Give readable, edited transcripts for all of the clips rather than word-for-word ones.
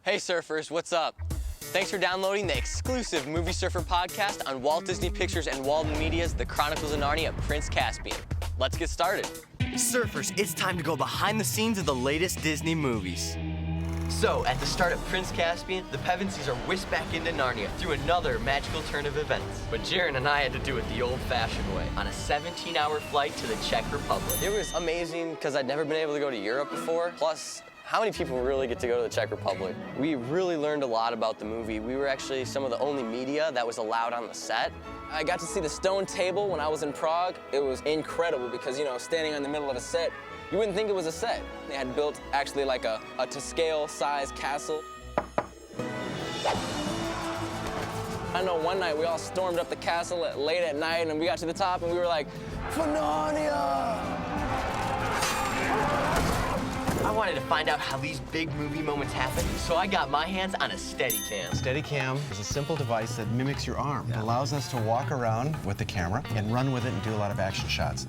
Hey surfers, what's up? Thanks for downloading the exclusive Movie Surfer podcast on Walt Disney Pictures and Walden Media's The Chronicles of Narnia, Prince Caspian. Let's get started. Surfers, it's time to go behind the scenes of the latest Disney movies. So, at the start of Prince Caspian, the Pevensies are whisked back into Narnia through another magical turn of events. But Jaren and I had to do it the old-fashioned way, on a 17-hour flight to the Czech Republic. It was amazing because I'd never been able to go to Europe before. Plus, how many people really get to go to the Czech Republic? We really learned a lot about the movie. We were actually some of the only media that was allowed on the set. I got to see the stone table when I was in Prague. It was incredible because, you know, standing in the middle of a set, you wouldn't think it was a set. They had built actually like a to-scale size castle. I know one night we all stormed up the castle late at night and we got to the top and we were like, "For Narnia!" I wanted to find out how these big movie moments happen, so I got my hands on a Steadicam. Steadicam is a simple device that mimics your arm. It allows us to walk around with the camera and run with it and do a lot of action shots.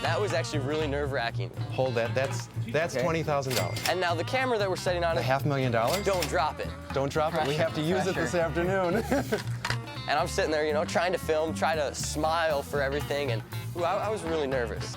That was actually really nerve-wracking. Hold that. That's Okay. $20,000. And now the camera that we're setting on it, $500,000? don't drop it. Don't drop it. We have to use it this afternoon. And I'm sitting there, you know, trying to film, try to smile for everything, and ooh, I was really nervous.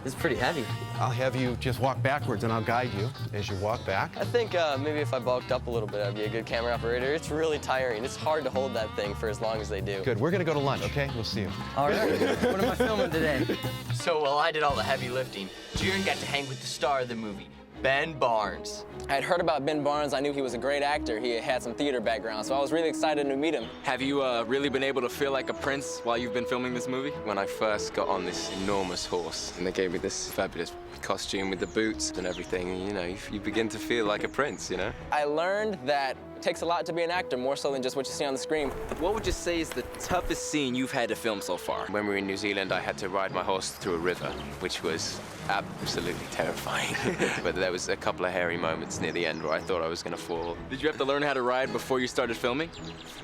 It's pretty heavy. I'll have you just walk backwards and I'll guide you as you walk back. I think maybe if I bulked up a little bit, I'd be a good camera operator. It's really tiring. It's hard to hold that thing for as long as they do. Good. We're going to go to lunch, okay? We'll see you. All right. What am I filming today? So while I did all the heavy lifting, Jaren got to hang with the star of the movie, Ben Barnes. I had heard about Ben Barnes. I knew he was a great actor. He had some theater background, so I was really excited to meet him. Have you really been able to feel like a prince while you've been filming this movie? When I first got on this enormous horse and they gave me this fabulous costume with the boots and everything, you know, you begin to feel like a prince, you know? I learned that it takes a lot to be an actor, more so than just what you see on the screen. What would you say is the toughest scene you've had to film so far? When we were in New Zealand, I had to ride my horse through a river, which was absolutely terrifying. But there was a couple of hairy moments near the end where I thought I was going to fall. Did you have to learn how to ride before you started filming?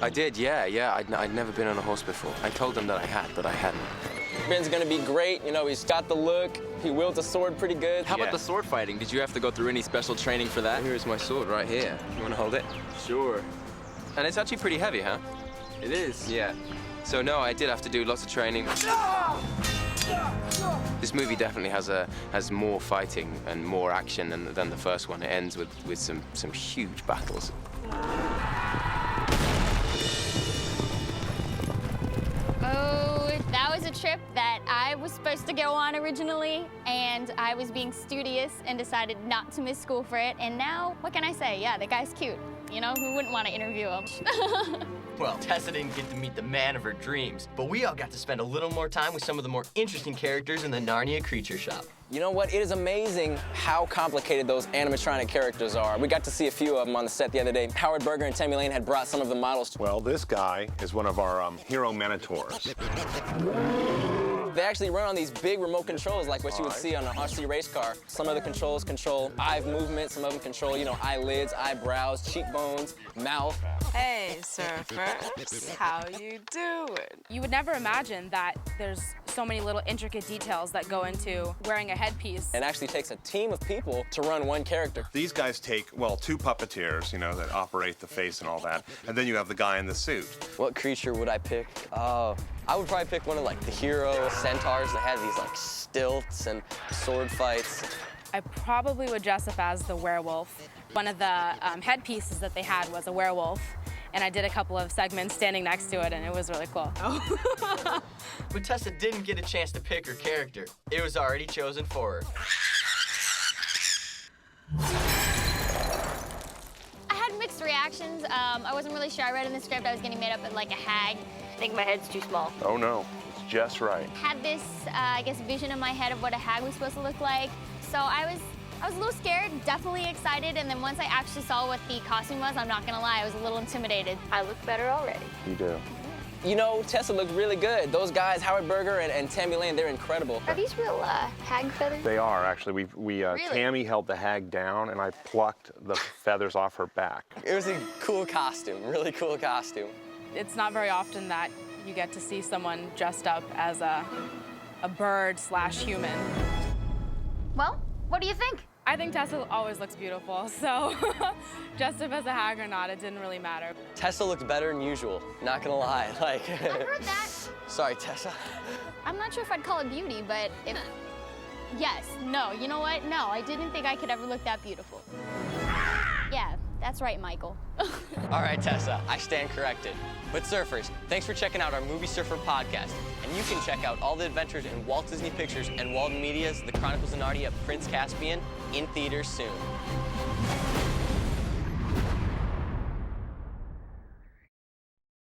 I did, yeah. I'd never been on a horse before. I told them that I had, but I hadn't. Ben's gonna be great. You know, he's got the look. He wields a sword pretty good. How about the sword fighting? Did you have to go through any special training for that? Here's my sword right here. You want to hold it? Sure. And it's actually pretty heavy, huh? It is. Yeah. So no, I did have to do lots of training. This movie definitely has more fighting and more action than the first one. It ends with some huge battles. Oh, that was a trip that I was supposed to go on originally, and I was being studious and decided not to miss school for it. And now, what can I say? Yeah, the guy's cute. You know, who wouldn't want to interview him? Well, Tessa didn't get to meet the man of her dreams, but we all got to spend a little more time with some of the more interesting characters in the Narnia Creature Shop. You know what? It is amazing how complicated those animatronic characters are. We got to see a few of them on the set the other day. Howard Berger and Tammy Lane had brought some of the models. Well, this guy is one of our hero Manitors. They actually run on these big remote controls like what you would see on an RC race car. Some of the controls control eye movement, some of them control, you know, eyelids, eyebrows, cheekbones, mouth. Hey, surfers, how you doing? You would never imagine that there's so many little intricate details that go into wearing a headpiece. It actually takes a team of people to run one character. These guys take, well, two puppeteers, you know, that operate the face and all that, and then you have the guy in the suit. What creature would I pick? I would probably pick one of like the hero centaurs that had these like stilts and sword fights. I probably would dress up as the werewolf. One of the headpieces that they had was a werewolf, and I did a couple of segments standing next to it, and it was really cool. But Tessa didn't get a chance to pick her character. It was already chosen for her. I had mixed reactions. I wasn't really sure. I read in the script I was getting made up as like a hag. I think my head's too small. Oh, no, it's just right. Had this, I guess, vision in my head of what a hag was supposed to look like. So I was a little scared, definitely excited, and then once I actually saw what the costume was, I'm not gonna lie, I was a little intimidated. I look better already. You do. You know, Tessa looked really good. Those guys, Howard Berger and Tammy Lane, they're incredible. Are these real hag feathers? They are, actually. Really? Tammy held the hag down, and I plucked the feathers off her back. It was a cool costume, really cool costume. It's not very often that you get to see someone dressed up as a bird/human. Well, what do you think? I think Tessa always looks beautiful, so dressed up as a hag or not, it didn't really matter. Tessa looked better than usual, not gonna lie. Like, I've heard that. Sorry, Tessa. I'm not sure if I'd call it beauty, but yes, no, you know what? No, I didn't think I could ever look that beautiful. Yeah, that's right, Michael. All right, Tessa, I stand corrected. But surfers, thanks for checking out our Movie Surfer podcast. And you can check out all the adventures in Walt Disney Pictures and Walden Media's The Chronicles of Narnia Prince Caspian in theaters soon.